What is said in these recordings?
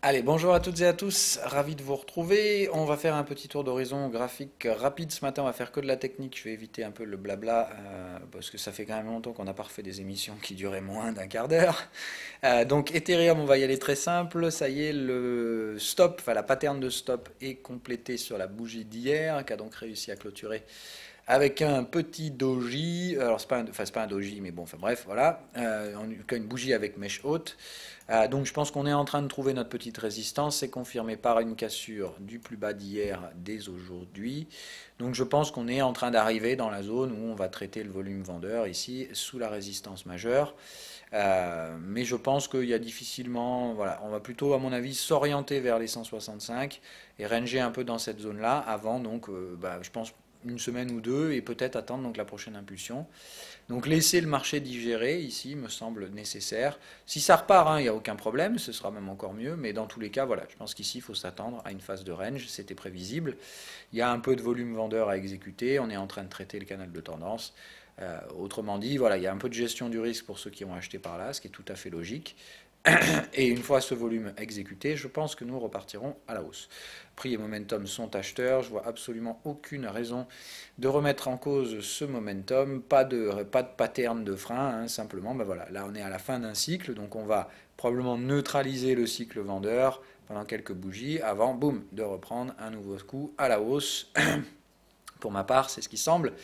Allez, bonjour à toutes et à tous, ravi de vous retrouver. On va faire un petit tour d'horizon graphique rapide. Ce matin, on va faire que de la technique. Je vais éviter un peu le blabla parce que ça fait quand même longtemps qu'on n'a pas refait des émissions qui duraient moins d'un quart d'heure. Donc, Ethereum, on va y aller très simple. Ça y est, le stop, enfin la pattern de stop est complétée sur la bougie d'hier, qui a donc réussi à clôturer avec un petit doji. Alors, c'est pas un doji, mais bon, enfin bref, voilà. Une bougie avec mèche haute. Donc je pense qu'on est en train de trouver notre petite résistance, c'est confirmé par une cassure du plus bas d'hier dès aujourd'hui. Donc je pense qu'on est en train d'arriver dans la zone où on va traiter le volume vendeur ici sous la résistance majeure. Mais je pense qu'il y a difficilement, voilà, on va plutôt à mon avis s'orienter vers les 165 et ranger un peu dans cette zone-là avant donc je pense une semaine ou deux et peut-être attendre donc la prochaine impulsion. Donc laisser le marché digérer ici me semble nécessaire. Si ça repart, hein, il n'y a aucun problème, ce sera même encore mieux, mais dans tous les cas, voilà, je pense qu'ici il faut s'attendre à une phase de range, c'était prévisible. Il y a un peu de volume vendeur à exécuter, on est en train de traiter le canal de tendance. Autrement dit, voilà, il y a un peu de gestion du risque pour ceux qui ont acheté par là, ce qui est tout à fait logique. Et une fois ce volume exécuté, je pense que nous repartirons à la hausse. Prix et momentum sont acheteurs, je vois absolument aucune raison de remettre en cause ce momentum, pas de pattern de frein, hein, simplement, voilà, là on est à la fin d'un cycle, donc on va probablement neutraliser le cycle vendeur pendant quelques bougies avant, boum, de reprendre un nouveau coup à la hausse. Pour ma part, c'est ce qui semble.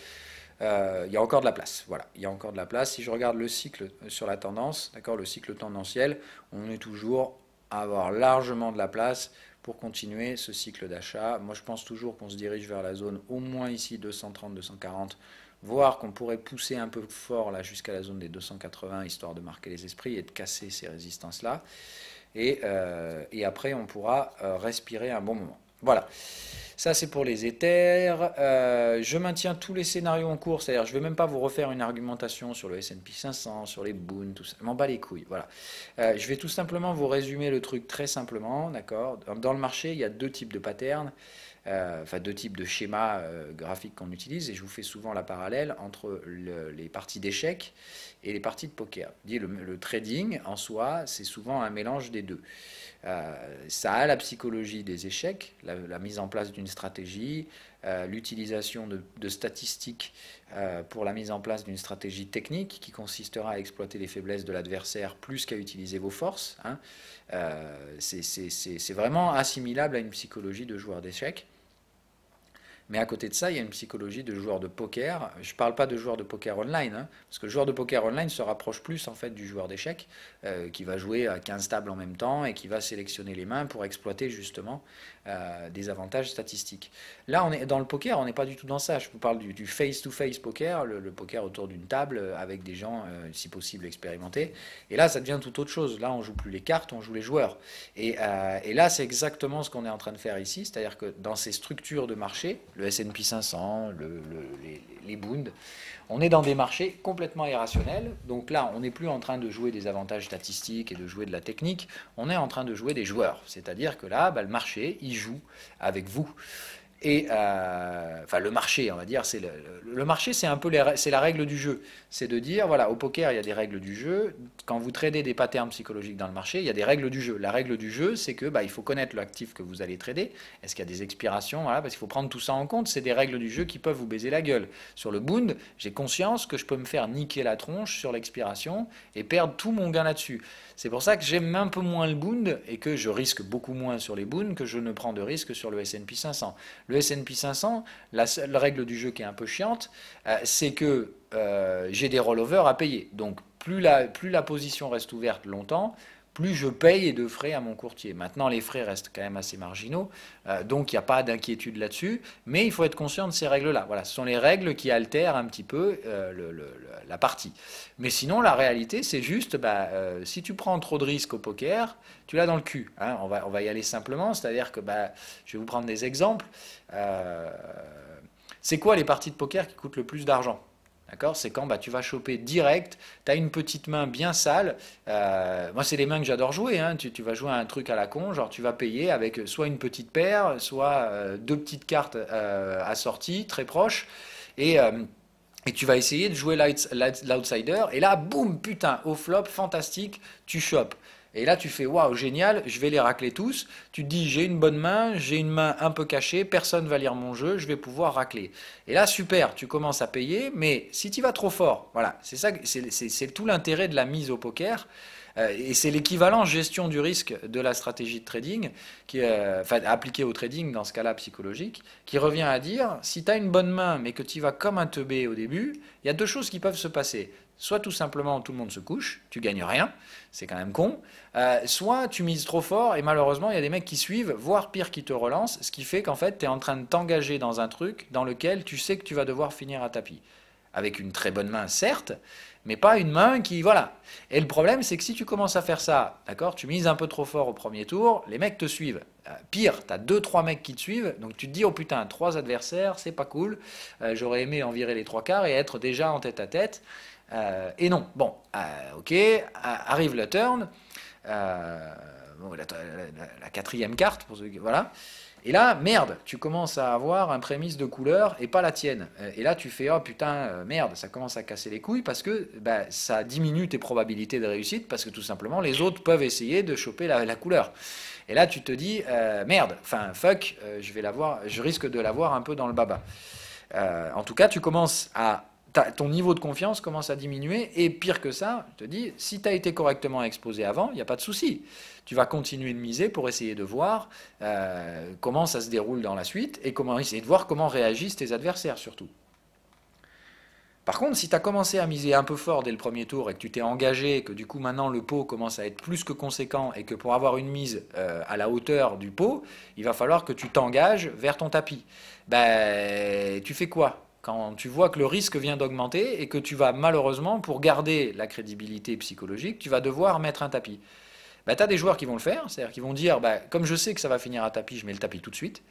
Il y a encore de la place. Voilà, il y a encore de la place. Si je regarde le cycle sur la tendance, d'accord, le cycle tendanciel, on est toujours à avoir largement de la place pour continuer ce cycle d'achat. Moi, je pense toujours qu'on se dirige vers la zone au moins ici 230, 240, voire qu'on pourrait pousser un peu fort là jusqu'à la zone des 280, histoire de marquer les esprits et de casser ces résistances-là. Et après, on pourra respirer un bon moment. Voilà. Ça, c'est pour les Ethers. Je maintiens tous les scénarios en cours, c'est-à-dire je ne vais même pas vous refaire une argumentation sur le S&P 500, sur les boons, tout ça. Je m'en bats les couilles, voilà. Je vais tout simplement vous résumer le truc très simplement, d'accord. Dans le marché, il y a deux types de patterns, enfin deux types de schémas graphiques qu'on utilise, et je vous fais souvent la parallèle entre les parties d'échecs et les parties de poker. Le trading, en soi, c'est souvent un mélange des deux. Ça a la psychologie des échecs, la mise en place d'une stratégie, l'utilisation de statistiques pour la mise en place d'une stratégie technique qui consistera à exploiter les faiblesses de l'adversaire plus qu'à utiliser vos forces. Hein. C'est vraiment assimilable à une psychologie de joueur d'échecs. Mais à côté de ça, il y a une psychologie de joueur de poker. Je ne parle pas de joueur de poker online, hein, parce que le joueur de poker online se rapproche plus en fait du joueur d'échecs, qui va jouer à 15 tables en même temps et qui va sélectionner les mains pour exploiter justement des avantages statistiques. Là, on est dans le poker, on n'est pas du tout dans ça. Je vous parle du face-to-face poker, le poker autour d'une table avec des gens, si possible, expérimentés. Et là, ça devient tout autre chose. Là, on joue plus les cartes, on joue les joueurs. Et là, c'est exactement ce qu'on est en train de faire ici, c'est-à-dire que dans ces structures de marché, le S&P 500, les Bund, on est dans des marchés complètement irrationnels. Donc là, on n'est plus en train de jouer des avantages statistiques et de jouer de la technique, on est en train de jouer des joueurs. C'est-à-dire que là, le marché, il joue avec vous. Et enfin, le marché, on va dire, le marché, c'est un peu c'est la règle du jeu. C'est de dire, voilà, au poker, il y a des règles du jeu. Quand vous tradez des patterns psychologiques dans le marché, il y a des règles du jeu. La règle du jeu, c'est que il faut connaître l'actif que vous allez trader. Est-ce qu'il y a des expirations, voilà, parce qu'il faut prendre tout ça en compte. C'est des règles du jeu qui peuvent vous baiser la gueule. Sur le Bund, j'ai conscience que je peux me faire niquer la tronche sur l'expiration et perdre tout mon gain là-dessus. C'est pour ça que j'aime un peu moins le Bund et que je risque beaucoup moins sur les Bunds que je ne prends de risque sur le S&P 500. Le S&P 500, la seule règle du jeu qui est un peu chiante, c'est que j'ai des rollovers à payer. Donc plus la position reste ouverte longtemps, plus je paye de frais à mon courtier. Maintenant, les frais restent quand même assez marginaux, donc il n'y a pas d'inquiétude là-dessus, mais il faut être conscient de ces règles-là. Voilà, ce sont les règles qui altèrent un petit peu la partie. Mais sinon, la réalité, c'est juste, si tu prends trop de risques au poker, tu l'as dans le cul. Hein. On va y aller simplement, c'est-à-dire que je vais vous prendre des exemples. C'est quoi les parties de poker qui coûtent le plus d'argent? D'accord. C'est quand tu vas choper direct, tu as une petite main bien sale. Moi, c'est les mains que j'adore jouer. Hein. Tu vas jouer à un truc à la con, genre tu vas payer avec soit une petite paire, soit deux petites cartes assorties, très proches. Et, euh, et tu vas essayer de jouer l'outsider. Et là, boum, putain, au flop, fantastique, tu chopes. Et là, tu fais, waouh, génial, je vais les racler tous. Tu te dis, j'ai une bonne main, j'ai une main un peu cachée, personne va lire mon jeu, je vais pouvoir racler. Et là, super, tu commences à payer, mais si tu vas trop fort, voilà, c'est ça, c'est tout l'intérêt de la mise au poker. Et c'est l'équivalent gestion du risque de la stratégie de trading, enfin, appliquée au trading dans ce cas-là psychologique, qui revient à dire, si tu as une bonne main mais que tu vas comme un teubé au début, il y a deux choses qui peuvent se passer. Soit tout simplement tout le monde se couche, tu gagnes rien, c'est quand même con. Soit tu mises trop fort et malheureusement il y a des mecs qui suivent, voire pire qui te relancent, ce qui fait qu'en fait tu es en train de t'engager dans un truc dans lequel tu sais que tu vas devoir finir à tapis. Avec une très bonne main certes, mais pas une main qui... Voilà. Et le problème c'est que si tu commences à faire ça, d'accord, tu mises un peu trop fort au premier tour, les mecs te suivent. Pire, tu as 2-3 mecs qui te suivent, donc tu te dis, oh putain, 3 adversaires, c'est pas cool, j'aurais aimé en virer les 3 quarts et être déjà en tête à tête. Et non, bon, ok, arrive le turn, bon, la quatrième carte, pour ceux qui, voilà. Et là, merde, tu commences à avoir un prémisse de couleur et pas la tienne. Et là, tu fais, oh putain, merde, ça commence à casser les couilles parce que bah, ça diminue tes probabilités de réussite parce que tout simplement, les autres peuvent essayer de choper la couleur. Et là, tu te dis, merde, enfin, fuck, je risque de l'avoir un peu dans le baba. En tout cas, tu commences à ton niveau de confiance commence à diminuer, et pire que ça, je te dis, si tu as été correctement exposé avant, il n'y a pas de souci. Tu vas continuer de miser pour essayer de voir comment ça se déroule dans la suite, et essayer de voir comment réagissent tes adversaires surtout. Par contre, si tu as commencé à miser un peu fort dès le premier tour, et que tu t'es engagé, et que du coup maintenant le pot commence à être plus que conséquent, et que pour avoir une mise à la hauteur du pot, il va falloir que tu t'engages vers ton tapis. Ben, tu fais quoi ? Quand tu vois que le risque vient d'augmenter et que tu vas malheureusement, pour garder la crédibilité psychologique, tu vas devoir mettre un tapis. Ben, tu as des joueurs qui vont le faire, c'est-à-dire qui vont dire, ben, comme je sais que ça va finir à tapis, je mets le tapis tout de suite.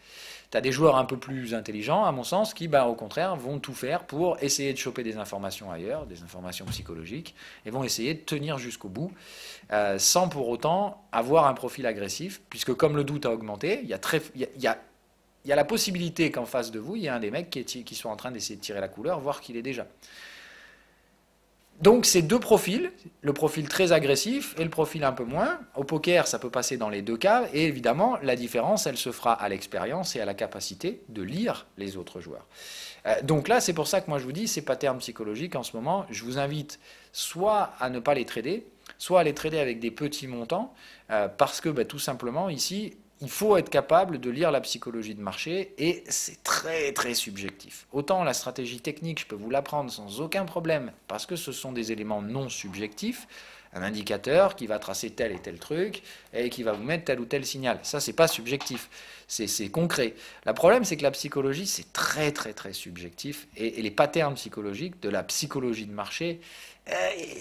Tu as des joueurs un peu plus intelligents, à mon sens, qui, ben, au contraire, vont tout faire pour essayer de choper des informations ailleurs, des informations psychologiques, et vont essayer de tenir jusqu'au bout, sans pour autant avoir un profil agressif, puisque comme le doute a augmenté, il y a la possibilité qu'en face de vous, il y ait un des mecs qui soit en train d'essayer de tirer la couleur, voire qu'il est déjà. Donc c'est deux profils, le profil très agressif et le profil un peu moins. Au poker, ça peut passer dans les deux cas, et évidemment, la différence, elle se fera à l'expérience et à la capacité de lire les autres joueurs. Donc là, c'est pour ça que moi je vous dis, ces patterns psychologiques en ce moment, je vous invite soit à ne pas les trader, soit à les trader avec des petits montants, parce que tout simplement, ici, il faut être capable de lire la psychologie de marché, et c'est très très subjectif. Autant la stratégie technique, je peux vous l'apprendre sans aucun problème, parce que ce sont des éléments non subjectifs, un indicateur qui va tracer tel et tel truc, et qui va vous mettre tel ou tel signal. Ça, c'est pas subjectif, c'est concret. Le problème, c'est que la psychologie, c'est très très très subjectif, et les patterns psychologiques de la psychologie de marché,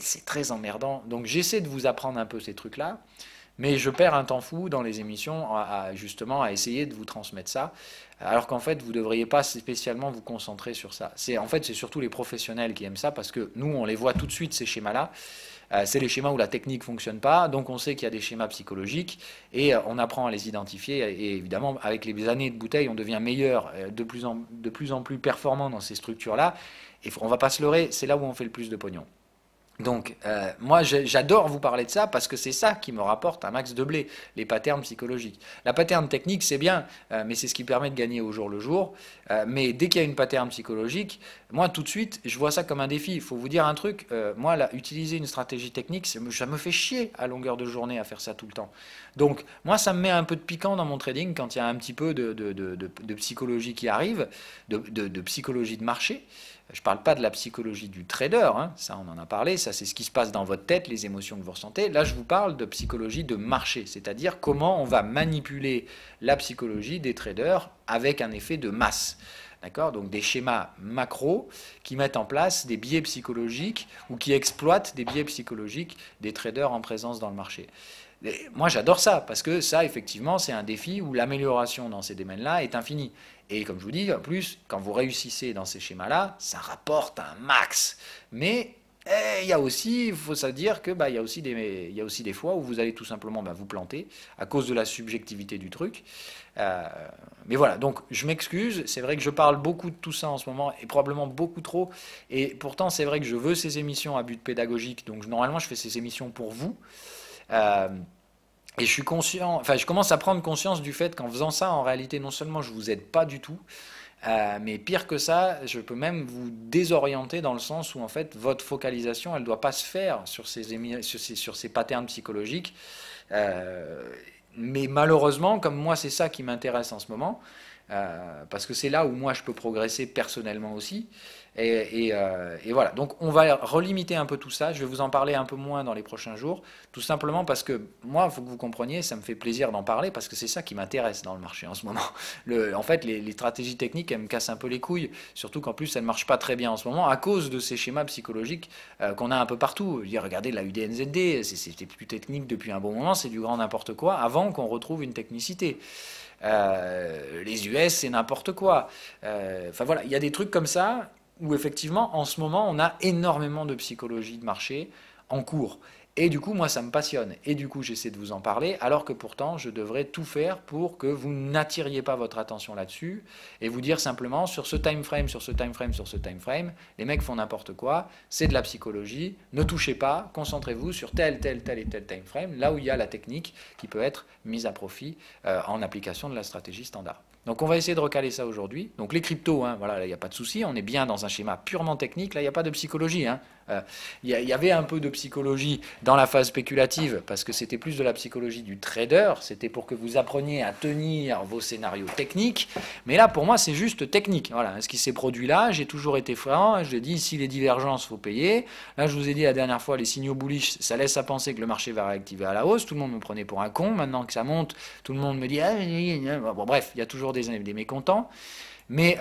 c'est très emmerdant. Donc j'essaie de vous apprendre un peu ces trucs-là, mais je perds un temps fou dans les émissions justement à essayer de vous transmettre ça, alors qu'en fait vous ne devriez pas spécialement vous concentrer sur ça. En fait c'est surtout les professionnels qui aiment ça, parce que nous on les voit tout de suite ces schémas-là. C'est les schémas où la technique ne fonctionne pas, donc on sait qu'il y a des schémas psychologiques, et on apprend à les identifier, et évidemment avec les années de bouteille on devient meilleur, de plus en plus performant dans ces structures-là, et on ne va pas se leurrer, c'est là où on fait le plus de pognon. Donc, moi, j'adore vous parler de ça parce que c'est ça qui me rapporte un max de blé, les patterns psychologiques. La pattern technique, c'est bien, mais c'est ce qui permet de gagner au jour le jour. Mais dès qu'il y a une pattern psychologique, moi, tout de suite, je vois ça comme un défi. Il faut vous dire un truc, moi, là, utiliser une stratégie technique, ça me fait chier à longueur de journée à faire ça tout le temps. Donc, moi, ça me met un peu de piquant dans mon trading quand il y a un petit peu de psychologie qui arrive, de psychologie de marché. Je ne parle pas de la psychologie du trader, hein, ça on en a parlé, ça c'est ce qui se passe dans votre tête, les émotions que vous ressentez. Là je vous parle de psychologie de marché, c'est-à-dire comment on va manipuler la psychologie des traders avec un effet de masse. D'accord ? Donc des schémas macro qui mettent en place des biais psychologiques ou qui exploitent des biais psychologiques des traders en présence dans le marché. Et moi j'adore ça, parce que ça effectivement c'est un défi où l'amélioration dans ces domaines-là est infinie. Et comme je vous dis, en plus, quand vous réussissez dans ces schémas-là, ça rapporte un max. Mais il y a aussi, il faut se dire que il y a aussi des fois où vous allez tout simplement vous planter à cause de la subjectivité du truc. Mais voilà, donc je m'excuse, c'est vrai que je parle beaucoup de tout ça en ce moment, et probablement beaucoup trop, et pourtant c'est vrai que je veux ces émissions à but pédagogique, donc normalement je fais ces émissions pour vous. Euh, et je suis conscient, enfin, je commence à prendre conscience du fait qu'en faisant ça, en réalité, non seulement je vous aide pas du tout, mais pire que ça, je peux même vous désorienter dans le sens où en fait votre focalisation, elle ne doit pas se faire sur sur ces patterns psychologiques. Euh, mais malheureusement, comme moi c'est ça qui m'intéresse en ce moment, parce que c'est là où moi je peux progresser personnellement aussi. Et voilà, donc on va relimiter un peu tout ça, je vais vous en parler un peu moins dans les prochains jours, tout simplement parce que moi, il faut que vous compreniez, ça me fait plaisir d'en parler, parce que c'est ça qui m'intéresse dans le marché en ce moment. En fait, les stratégies techniques, elles me cassent un peu les couilles, surtout qu'en plus, elles ne marchent pas très bien en ce moment, à cause de ces schémas psychologiques qu'on a un peu partout. Je veux dire, regardez la UDNZD, c'était plus technique depuis un bon moment, c'est du grand n'importe quoi, avant qu'on retrouve une technicité. Les US, c'est n'importe quoi. Enfin voilà, il y a des trucs comme ça où effectivement, en ce moment, on a énormément de psychologie de marché en cours. Et du coup, moi, ça me passionne. Et du coup, j'essaie de vous en parler, alors que pourtant, je devrais tout faire pour que vous n'attiriez pas votre attention là-dessus et vous dire simplement, sur ce time frame, sur ce time frame, sur ce time frame, les mecs font n'importe quoi, c'est de la psychologie, ne touchez pas, concentrez-vous sur tel et tel time frame, là où il y a la technique qui peut être mise à profit en application de la stratégie standard. Donc on va essayer de recaler ça aujourd'hui. Donc les cryptos, hein, voilà, il n'y a pas de souci, on est bien dans un schéma purement technique, là il n'y a pas de psychologie. Hein. Y avait un peu de psychologie dans la phase spéculative, parce que c'était plus de la psychologie du trader, c'était pour que vous appreniez à tenir vos scénarios techniques, mais là pour moi c'est juste technique. Voilà, ce qui s'est produit là, j'ai toujours été franc, je dis ici les divergences, faut payer. Là je vous ai dit la dernière fois, les signaux bullish, ça laisse à penser que le marché va réactiver à la hausse, tout le monde me prenait pour un con, maintenant que ça monte, tout le monde me dit, bon bref, il y a toujours des mécontents. Mais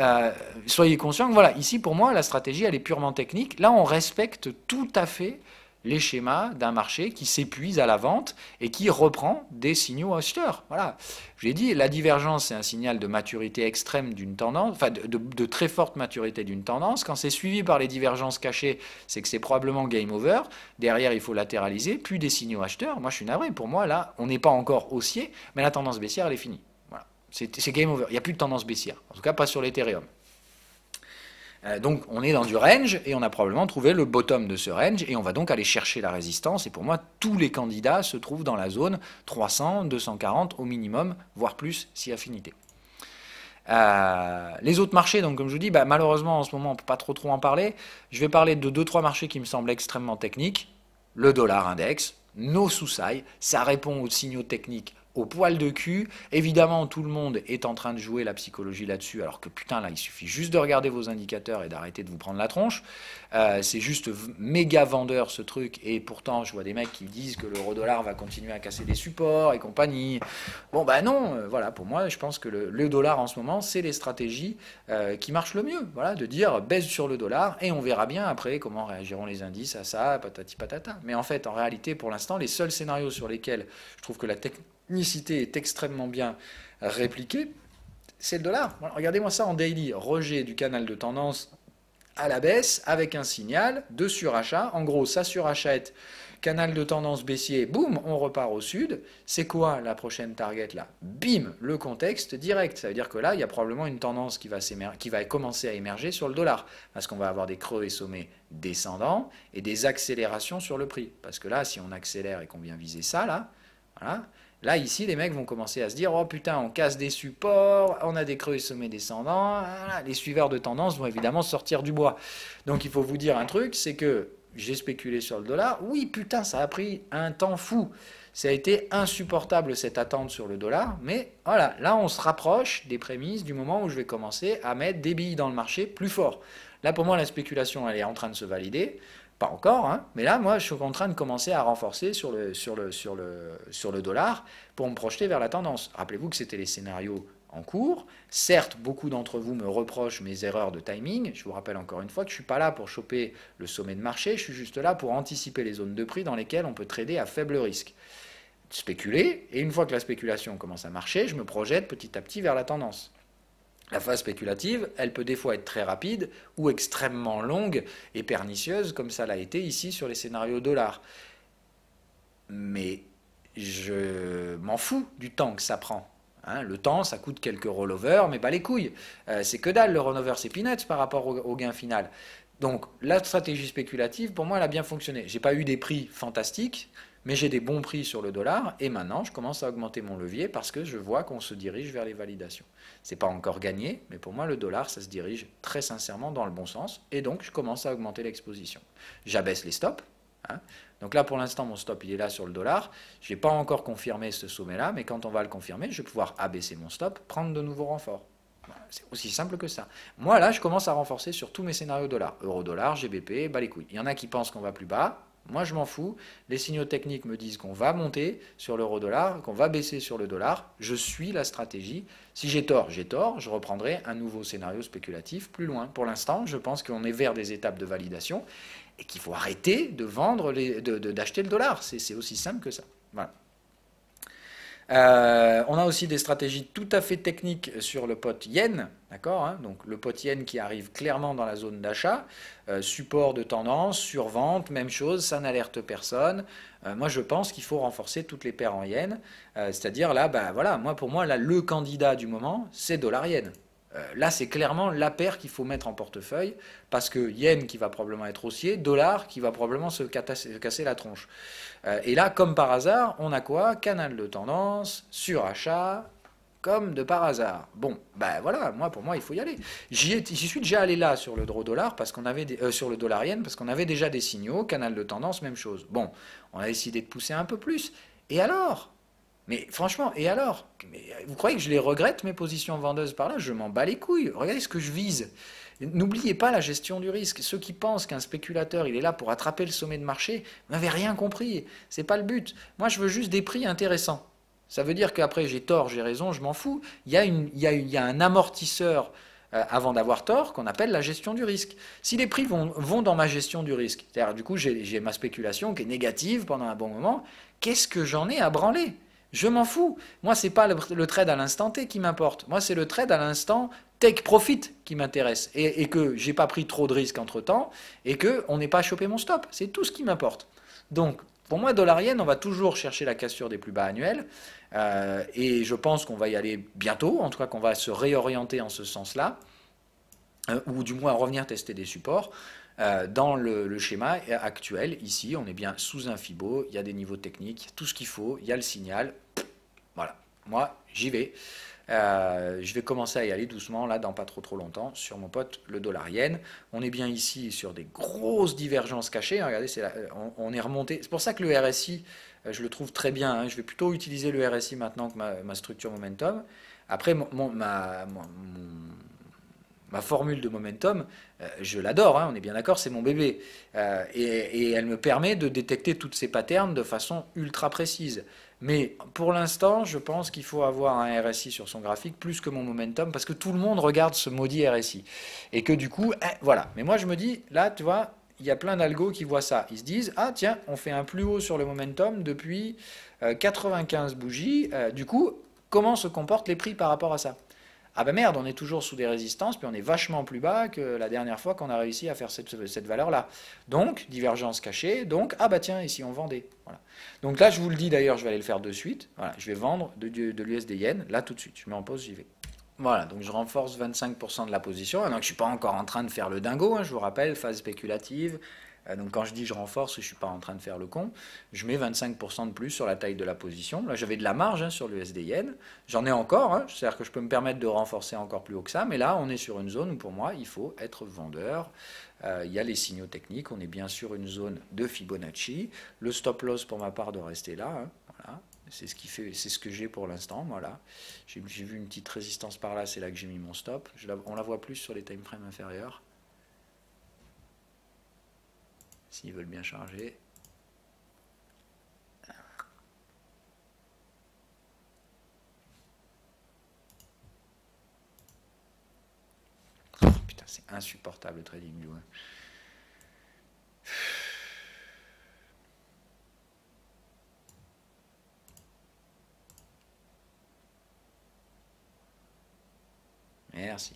soyez conscients que voilà, ici pour moi, la stratégie, elle est purement technique. Là, on respecte tout à fait les schémas d'un marché qui s'épuise à la vente et qui reprend des signaux acheteurs. Voilà. Je l'ai dit, la divergence, c'est un signal de maturité extrême d'une tendance, enfin de très forte maturité d'une tendance. Quand c'est suivi par les divergences cachées, c'est que c'est probablement game over. Derrière, il faut latéraliser, puis des signaux acheteurs. Moi, je suis navré. Pour moi, là, on n'est pas encore haussier, mais la tendance baissière, elle est finie. C'est game over. Il n'y a plus de tendance baissière. En tout cas, pas sur l'Ethereum. Donc, on est dans du range et on a probablement trouvé le bottom de ce range et on va donc aller chercher la résistance. Et pour moi, tous les candidats se trouvent dans la zone 300, 240 au minimum, voire plus si affinité. Les autres marchés, donc comme je vous dis, malheureusement en ce moment on ne peut pas trop en parler. Je vais parler de 2-3 marchés qui me semblent extrêmement techniques. Le dollar index, nos sous-sailles, ça répond aux signaux techniques au poil de cul. Évidemment, tout le monde est en train de jouer la psychologie là-dessus, alors que putain, là, il suffit juste de regarder vos indicateurs et d'arrêter de vous prendre la tronche. C'est juste méga vendeur ce truc, et pourtant, je vois des mecs qui disent que l'euro-dollar va continuer à casser des supports et compagnie. Bon, bah non, voilà, pour moi, je pense que le dollar en ce moment, c'est les stratégies qui marchent le mieux. Voilà, de dire baisse sur le dollar, et on verra bien après comment réagiront les indices à ça, patati patata. Mais en fait, en réalité, pour l'instant, les seuls scénarios sur lesquels je trouve que la technicité est extrêmement bien répliquée, c'est le dollar. Voilà, regardez-moi ça en daily, rejet du canal de tendance à la baisse avec un signal de surachat. En gros, ça surachète, canal de tendance baissier, boum, on repart au sud. C'est quoi la prochaine target là? Bim, le contexte direct. Ça veut dire que là, il y a probablement une tendance qui va commencer à émerger sur le dollar. Parce qu'on va avoir des creux et sommets descendants et des accélérations sur le prix. Parce que là, si on accélère et qu'on vient viser ça, là, voilà. Là, ici, les mecs vont commencer à se dire « Oh putain, on casse des supports, on a des creux et sommets descendants. » Les suiveurs de tendance vont évidemment sortir du bois. Donc, il faut vous dire un truc, c'est que j'ai spéculé sur le dollar. Oui, putain, ça a pris un temps fou. Ça a été insupportable, cette attente sur le dollar. Mais voilà, là, on se rapproche des prémices du moment où je vais commencer à mettre des billes dans le marché plus fort. Là, pour moi, la spéculation, elle est en train de se valider. Pas encore, hein, mais là, moi, je suis en train de commencer à renforcer sur le dollar pour me projeter vers la tendance. Rappelez-vous que c'était les scénarios en cours. Certes, beaucoup d'entre vous me reprochent mes erreurs de timing. Je vous rappelle encore une fois que je ne suis pas là pour choper le sommet de marché, je suis juste là pour anticiper les zones de prix dans lesquelles on peut trader à faible risque. Spéculer, et une fois que la spéculation commence à marcher, je me projette petit à petit vers la tendance. La phase spéculative, elle peut des fois être très rapide ou extrêmement longue et pernicieuse, comme ça l'a été ici sur les scénarios dollars. Mais je m'en fous du temps que ça prend. Hein, le temps, ça coûte quelques rollovers, mais les couilles. C'est que dalle, le rollover, c'est peanuts par rapport au gain final. Donc la stratégie spéculative, pour moi, elle a bien fonctionné. J'ai pas eu des prix fantastiques, mais j'ai des bons prix sur le dollar, et maintenant je commence à augmenter mon levier parce que je vois qu'on se dirige vers les validations. C'est pas encore gagné, mais pour moi le dollar ça se dirige très sincèrement dans le bon sens, et donc je commence à augmenter l'exposition. J'abaisse les stops, hein. Donc là pour l'instant mon stop il est là sur le dollar, je n'ai pas encore confirmé ce sommet là, mais quand on va le confirmer, je vais pouvoir abaisser mon stop, prendre de nouveaux renforts. C'est aussi simple que ça. Moi, là, je commence à renforcer sur tous mes scénarios dollars. Euro-dollar, GBP, bah les couilles. Il y en a qui pensent qu'on va plus bas. Moi, je m'en fous. Les signaux techniques me disent qu'on va monter sur l'euro-dollar, qu'on va baisser sur le dollar. Je suis la stratégie. Si j'ai tort, j'ai tort. Je reprendrai un nouveau scénario spéculatif plus loin. Pour l'instant, je pense qu'on est vers des étapes de validation et qu'il faut arrêter de vendre, d'acheter le dollar. C'est aussi simple que ça. Voilà. On a aussi des stratégies tout à fait techniques sur le pot yen, d'accord, hein, donc le pot yen qui arrive clairement dans la zone d'achat, support de tendance, survente, même chose, ça n'alerte personne. Moi je pense qu'il faut renforcer toutes les paires en yen, c'est-à-dire là, ben, voilà, pour moi là, le candidat du moment, c'est dollar yen. Là, c'est clairement la paire qu'il faut mettre en portefeuille, parce que yen qui va probablement être haussier, dollar qui va probablement se casser la tronche. Et là, comme par hasard, on a quoi? Canal de tendance, surachat, comme de par hasard. Bon, ben voilà, pour moi, il faut y aller. J'y suis déjà allé là sur le dollar, parce qu'on avait sur le dollar yen, parce qu'on avait déjà des signaux, canal de tendance, même chose. Bon, on a décidé de pousser un peu plus. Et alors? Mais franchement, et alors? Mais vous croyez que je les regrette, mes positions vendeuses par là? Je m'en bats les couilles. Regardez ce que je vise. N'oubliez pas la gestion du risque. Ceux qui pensent qu'un spéculateur, il est là pour attraper le sommet de marché, n'avaient rien compris. C'est pas le but. Moi, je veux juste des prix intéressants. Ça veut dire qu'après, j'ai tort, j'ai raison, je m'en fous. Il y a un amortisseur avant d'avoir tort qu'on appelle la gestion du risque. Si les prix vont dans ma gestion du risque, c'est-à-dire du coup, j'ai ma spéculation qui est négative pendant un bon moment, qu'est-ce que j'en ai à branler? Je m'en fous. Moi, c'est pas le trade à l'instant T qui m'importe. Moi, c'est le trade à l'instant take profit qui m'intéresse. Et que j'ai pas pris trop de risques entre temps et qu'on n'ait pas chopé mon stop. C'est tout ce qui m'importe. Donc, pour moi, dollar yen, on va toujours chercher la cassure des plus bas annuels. Et je pense qu'on va y aller bientôt. En tout cas, qu'on va se réorienter en ce sens-là. Ou du moins revenir tester des supports. Dans le schéma actuel, ici, on est bien sous un FIBO, il y a des niveaux techniques, tout ce qu'il faut, il y a le signal. Voilà, moi, j'y vais. Je vais commencer à y aller doucement, là, dans pas trop longtemps, sur mon pote, le dollar yen. On est bien ici sur des grosses divergences cachées. Regardez, on est remonté. C'est pour ça que le RSI, je le trouve très bien, hein. Je vais plutôt utiliser le RSI maintenant que ma structure momentum. Après, ma formule de momentum, je l'adore, hein, on est bien d'accord, c'est mon bébé. Et elle me permet de détecter toutes ces patterns de façon ultra précise. Mais pour l'instant, je pense qu'il faut avoir un RSI sur son graphique plus que mon momentum, parce que tout le monde regarde ce maudit RSI. Et que du coup, voilà. Mais moi, je me dis, là, tu vois, il y a plein d'algos qui voient ça. Ils se disent, ah tiens, on fait un plus haut sur le momentum depuis 95 bougies. Du coup, comment se comportent les prix par rapport à ça? Ah ben merde, on est toujours sous des résistances, puis on est vachement plus bas que la dernière fois qu'on a réussi à faire cette valeur-là. Donc, divergence cachée, donc, ah bah tiens, ici on vendait. Voilà. Donc là, je vous le dis d'ailleurs, je vais aller le faire de suite. Voilà, je vais vendre de l'USD Yen, là tout de suite. Je mets en pause, j'y vais. Voilà, donc je renforce 25% de la position. Donc je ne suis pas encore en train de faire le dingo, hein, je vous rappelle, phase spéculative. Donc quand je dis je renforce, je ne suis pas en train de faire le con. Je mets 25% de plus sur la taille de la position. Là, j'avais de la marge, hein, sur l'USD Yen. J'en ai encore, hein, c'est-à-dire que je peux me permettre de renforcer encore plus haut que ça. Mais là, on est sur une zone où pour moi, il faut être vendeur. Il y a les signaux techniques. On est bien sur une zone de Fibonacci. Le stop loss pour ma part doit rester là. Hein, voilà. C'est ce que j'ai pour l'instant. Voilà. J'ai vu une petite résistance par là, c'est là que j'ai mis mon stop. On la voit plus sur les time frames inférieurs. S'ils veulent bien charger. Oh, putain, c'est insupportable le trading view. Hein. Merci.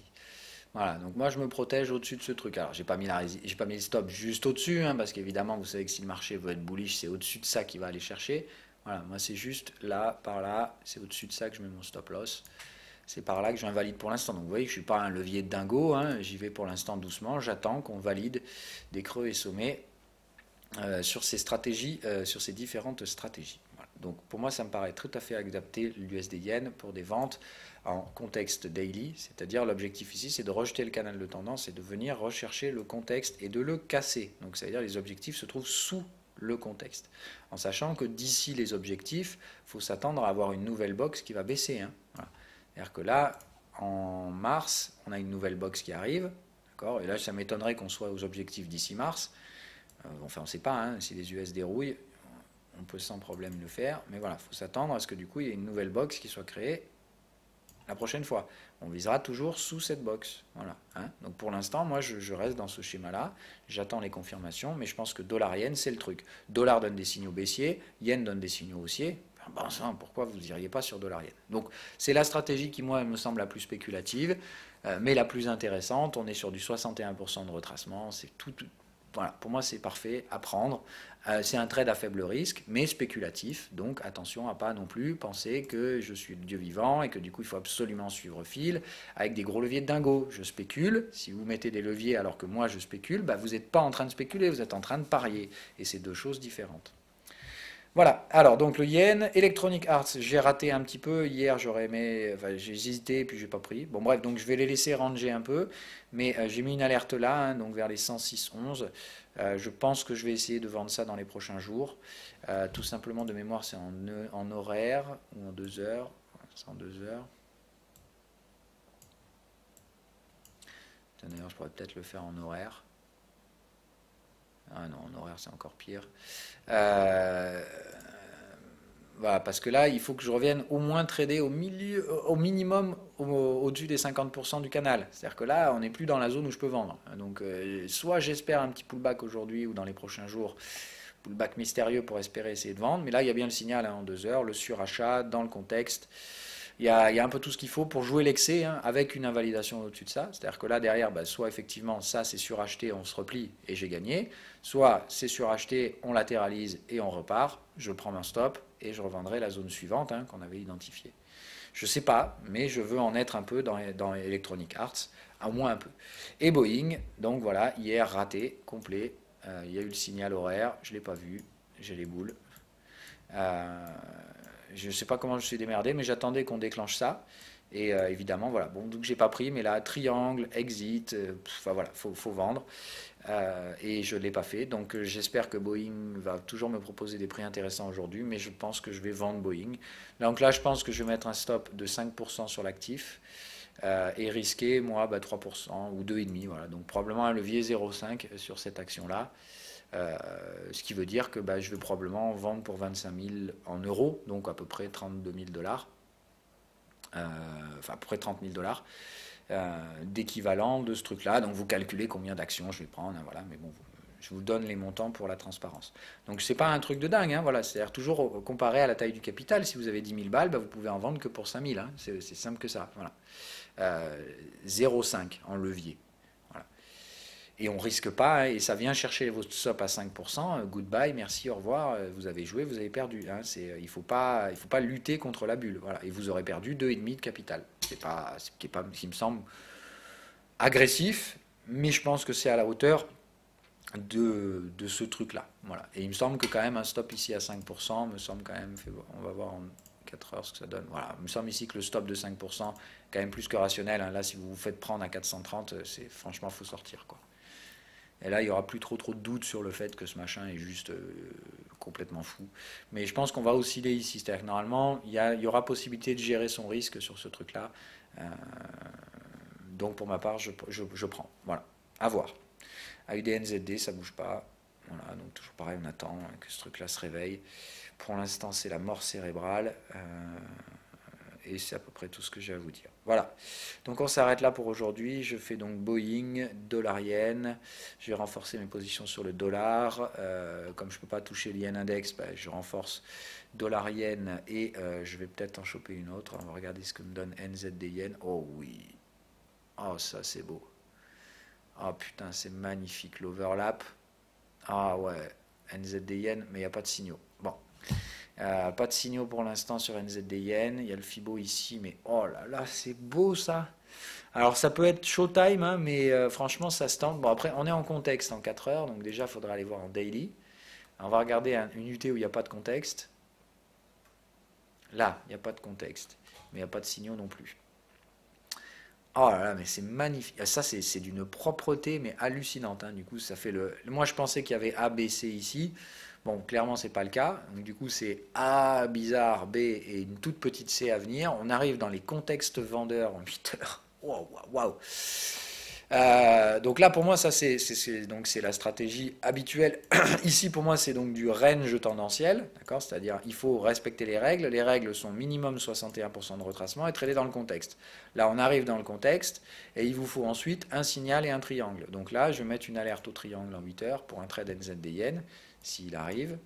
Voilà, donc moi je me protège au-dessus de ce truc. Alors j'ai pas mis le stop juste au-dessus, hein, parce qu'évidemment vous savez que si le marché veut être bullish, c'est au-dessus de ça qu'il va aller chercher. Voilà, moi c'est juste là, par là, c'est au-dessus de ça que je mets mon stop loss. C'est par là que j'invalide pour l'instant. Donc vous voyez que je ne suis pas un levier de dingo, hein, j'y vais pour l'instant doucement, j'attends qu'on valide des creux et sommets. sur ces stratégies, sur ces différentes stratégies. Voilà. Donc pour moi, ça me paraît tout à fait adapté l'USD Yen pour des ventes en contexte daily, c'est-à-dire l'objectif ici, c'est de rejeter le canal de tendance et de venir rechercher le contexte et de le casser. Donc ça veut dire les objectifs se trouvent sous le contexte, en sachant que d'ici les objectifs, il faut s'attendre à avoir une nouvelle box qui va baisser. Hein. Voilà. C'est-à-dire que là, en mars, on a une nouvelle box qui arrive, d'accord, et là, ça m'étonnerait qu'on soit aux objectifs d'ici mars. Enfin, on ne sait pas, hein, si les US dérouillent, on peut sans problème le faire, mais voilà, il faut s'attendre à ce que du coup, il y ait une nouvelle box qui soit créée la prochaine fois. On visera toujours sous cette box. Voilà, hein. Donc pour l'instant, moi, je reste dans ce schéma-là. J'attends les confirmations, mais je pense que dollar-yen, c'est le truc. Dollar donne des signaux baissiers, yen donne des signaux haussiers. Ben, ça, pourquoi vous n'iriez pas sur dollar-yen? Donc c'est la stratégie qui, moi, me semble la plus spéculative, mais la plus intéressante. On est sur du 61% de retracement. C'est tout. Voilà, pour moi, c'est parfait à prendre. C'est un trade à faible risque, mais spéculatif. Donc attention à pas non plus penser que je suis le dieu vivant et que du coup, il faut absolument suivre fil avec des gros leviers de dingo. Je spécule. Si vous mettez des leviers alors que moi, je spécule, bah, vous n'êtes pas en train de spéculer, vous êtes en train de parier. Et c'est deux choses différentes. Voilà, alors donc le yen, Electronic Arts, j'ai raté un petit peu, hier j'aurais aimé, enfin, j'ai hésité puis j'ai pas pris. Bon bref, donc je vais les laisser ranger un peu, mais j'ai mis une alerte là, hein, donc vers les 106,11. Je pense que je vais essayer de vendre ça dans les prochains jours. Tout simplement de mémoire, c'est en horaire ou en 2 heures. C'est en 2 heures. D'ailleurs, je pourrais peut-être le faire en horaire. Ah non, en horaire c'est encore pire. Voilà, parce que là, il faut que je revienne au moins trader au minimum au-dessus des 50% du canal. C'est-à-dire que là, on n'est plus dans la zone où je peux vendre. Donc, soit j'espère un petit pullback aujourd'hui ou dans les prochains jours, pullback mystérieux pour espérer essayer de vendre. Mais là, il y a bien le signal, hein, en 2 heures, le surachat dans le contexte. Il y a un peu tout ce qu'il faut pour jouer l'excès, hein, avec une invalidation au-dessus de ça. C'est-à-dire que là, derrière, bah, soit effectivement, ça c'est suracheté, on se replie et j'ai gagné. Soit c'est suracheté, on latéralise et on repart. Je prends un stop et je revendrai la zone suivante, hein, qu'on avait identifiée. Je ne sais pas, mais je veux en être un peu dans Electronic Arts, au moins un peu. Et Boeing, donc voilà, hier raté, complet. Il y a eu le signal horaire, je ne l'ai pas vu, j'ai les boules. Je ne sais pas comment je suis démerdé, mais j'attendais qu'on déclenche ça. Et évidemment, voilà. Bon, donc j'ai pas pris, mais là, triangle, exit, enfin voilà, faut vendre. Et je ne l'ai pas fait. Donc j'espère que Boeing va toujours me proposer des prix intéressants aujourd'hui, mais je pense que je vais vendre Boeing. Donc là, je pense que je vais mettre un stop de 5% sur l'actif. Et risquer, moi, 3% ou 2,5%. Voilà. Donc probablement un levier 0,5 sur cette action-là. Ce qui veut dire que je vais probablement vendre pour 25 000 en euros, donc à peu près 32 000 dollars, enfin à peu près 30 000 dollars d'équivalent de ce truc-là. Donc vous calculez combien d'actions je vais prendre, hein, voilà, mais bon, je vous donne les montants pour la transparence. Donc c'est pas un truc de dingue, hein, voilà, c'est-à-dire toujours comparé à la taille du capital. Si vous avez 10 000 balles, vous pouvez en vendre que pour 5 000, hein, c'est simple que ça. Voilà. 0,5 en levier. Voilà. Et on ne risque pas, hein, et ça vient chercher votre stop à 5%, goodbye, merci, au revoir, vous avez joué, vous avez perdu. Hein, il ne faut pas lutter contre la bulle. Voilà, et vous aurez perdu 2,5 de capital. C'est pas, ce qui me semble agressif, mais je pense que c'est à la hauteur de ce truc-là. Voilà. Et il me semble que quand même un stop ici à 5% me semble quand même, on va voir en 4 heures ce que ça donne. Voilà, il me semble ici que le stop de 5% est quand même plus que rationnel. Hein. Là, si vous vous faites prendre à 430, franchement, il faut sortir, quoi. Et là, il n'y aura plus trop de doutes sur le fait que ce machin est juste complètement fou. Mais je pense qu'on va osciller ici. C'est-à-dire que normalement, il y aura possibilité de gérer son risque sur ce truc-là. Donc pour ma part, je prends. Voilà, à voir. AUD-NZD, ça bouge pas. Voilà, donc toujours pareil, on attend que ce truc-là se réveille. Pour l'instant, c'est la mort cérébrale. Et c'est à peu près tout ce que j'ai à vous dire. Voilà. Donc on s'arrête là pour aujourd'hui. Je fais donc Boeing, dollar yen. Je vais renforcer mes positions sur le dollar. Comme je ne peux pas toucher le yen index, je renforce dollar yen et je vais peut-être en choper une autre. On va regarder ce que me donne NZD yen. Oh oui. Oh, ça c'est beau. Oh putain, c'est magnifique l'overlap. Ah ouais, NZD yen, mais il n'y a pas de signaux. Bon. Pas de signaux pour l'instant sur NZD yen. Il y a le Fibo ici, mais oh là là, c'est beau ça. Alors ça peut être showtime, hein, mais franchement ça se tente. Bon après, on est en contexte en 4 heures, donc déjà il faudra aller voir en daily. On va regarder une UT où il n'y a pas de contexte. Là, il n'y a pas de contexte, mais il n'y a pas de signaux non plus. Oh là là, mais c'est magnifique. Ça, c'est d'une propreté, mais hallucinante, hein. Du coup, ça fait le... Moi, je pensais qu'il y avait A, B, C ici. Bon, clairement, c'est pas le cas. Donc, du coup, c'est A bizarre, B et une toute petite C à venir. On arrive dans les contextes vendeurs en 8 heures. Waouh, waouh, waouh. Donc là, pour moi, ça, c'est la stratégie habituelle. Ici, pour moi, c'est donc du range tendanciel, d'accord? C'est-à-dire, il faut respecter les règles. Les règles sont minimum 61% de retracement et trader dans le contexte. Là, on arrive dans le contexte et il vous faut ensuite un signal et un triangle. Donc là, je vais mettre une alerte au triangle en 8 heures pour un trade NZD Yen, s'il arrive.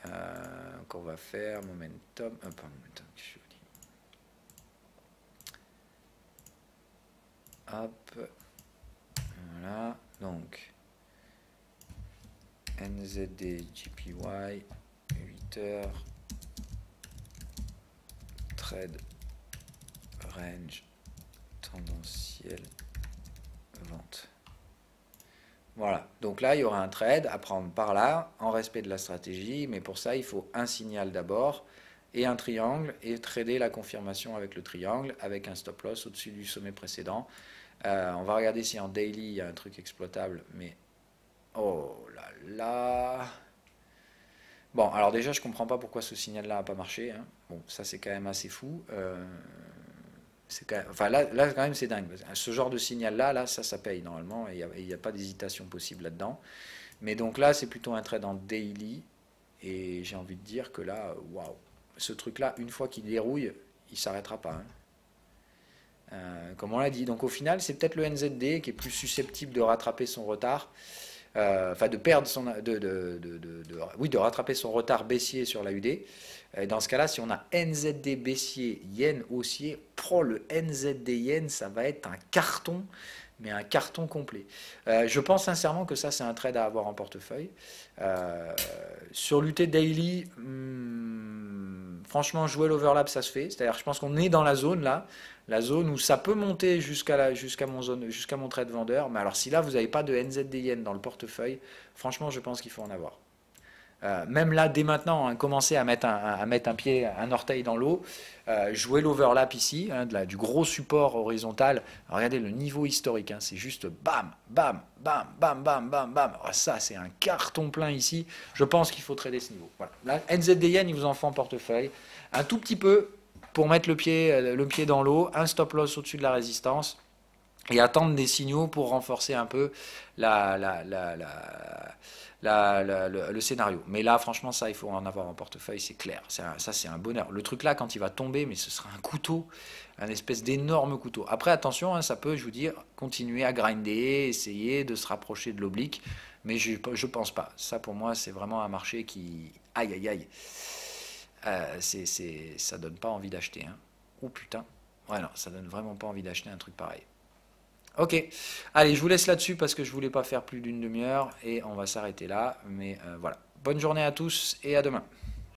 Donc on va faire momentum, pas momentum, je vous dis. Hop. Voilà, donc NZD JPY 8 heures trade range tendanciel vente. Voilà, donc là il y aura un trade à prendre par là en respect de la stratégie, mais pour ça il faut un signal d'abord et un triangle et trader la confirmation avec le triangle avec un stop loss au-dessus du sommet précédent. On va regarder si en daily il y a un truc exploitable, mais oh là là. Bon, alors déjà je comprends pas pourquoi ce signal-là n'a pas marché, hein. Bon, ça c'est quand même assez fou. Enfin là quand même c'est dingue. Ce genre de signal-là, là, ça paye normalement, et il n'y a pas d'hésitation possible là-dedans. Mais donc là c'est plutôt un trade en daily, et j'ai envie de dire que là, waouh, ce truc-là, une fois qu'il dérouille, il s'arrêtera pas, hein. Comme on l'a dit. Donc au final, c'est peut-être le NZD qui est plus susceptible de rattraper son retard, enfin de perdre son, oui, de rattraper son retard baissier sur la UD. Et dans ce cas-là, si on a NZD baissier, Yen haussier, le NZD Yen, ça va être un carton, mais un carton complet. Je pense sincèrement que ça, c'est un trade à avoir en portefeuille. Sur l'UT Daily, franchement, jouer l'overlap, ça se fait. C'est-à-dire, je pense qu'on est dans la zone là, la zone où ça peut monter jusqu'à mon trade vendeur. Mais alors, si là, vous n'avez pas de NZD Yen dans le portefeuille, franchement, je pense qu'il faut en avoir. Même là, dès maintenant, hein, commencer à mettre un pied, un orteil dans l'eau, jouer l'overlap ici, hein, du gros support horizontal. Alors, regardez le niveau historique, hein, c'est juste bam, bam, bam, bam, bam, bam, bam. Alors, ça, c'est un carton plein ici. Je pense qu'il faut trader ce niveau. Voilà. Là, NZD Yen, il vous en faut en portefeuille. Un tout petit peu pour mettre le pied dans l'eau, un stop loss au-dessus de la résistance et attendre des signaux pour renforcer un peu le scénario. Mais là, franchement, ça, il faut en avoir en portefeuille, c'est clair. Ça, c'est un bonheur. Le truc là, quand il va tomber, mais ce sera un couteau, un espèce d'énorme couteau. Après, attention, hein, ça peut, je vous dis, continuer à grinder, essayer de se rapprocher de l'oblique, mais je pense pas. Ça, pour moi, c'est vraiment un marché qui... Aïe, aïe, aïe. Ça donne pas envie d'acheter, hein. Oh putain. Ouais, non, ça donne vraiment pas envie d'acheter un truc pareil. Ok, allez, je vous laisse là-dessus parce que je voulais pas faire plus d'une demi-heure et on va s'arrêter là. Mais voilà, bonne journée à tous et à demain.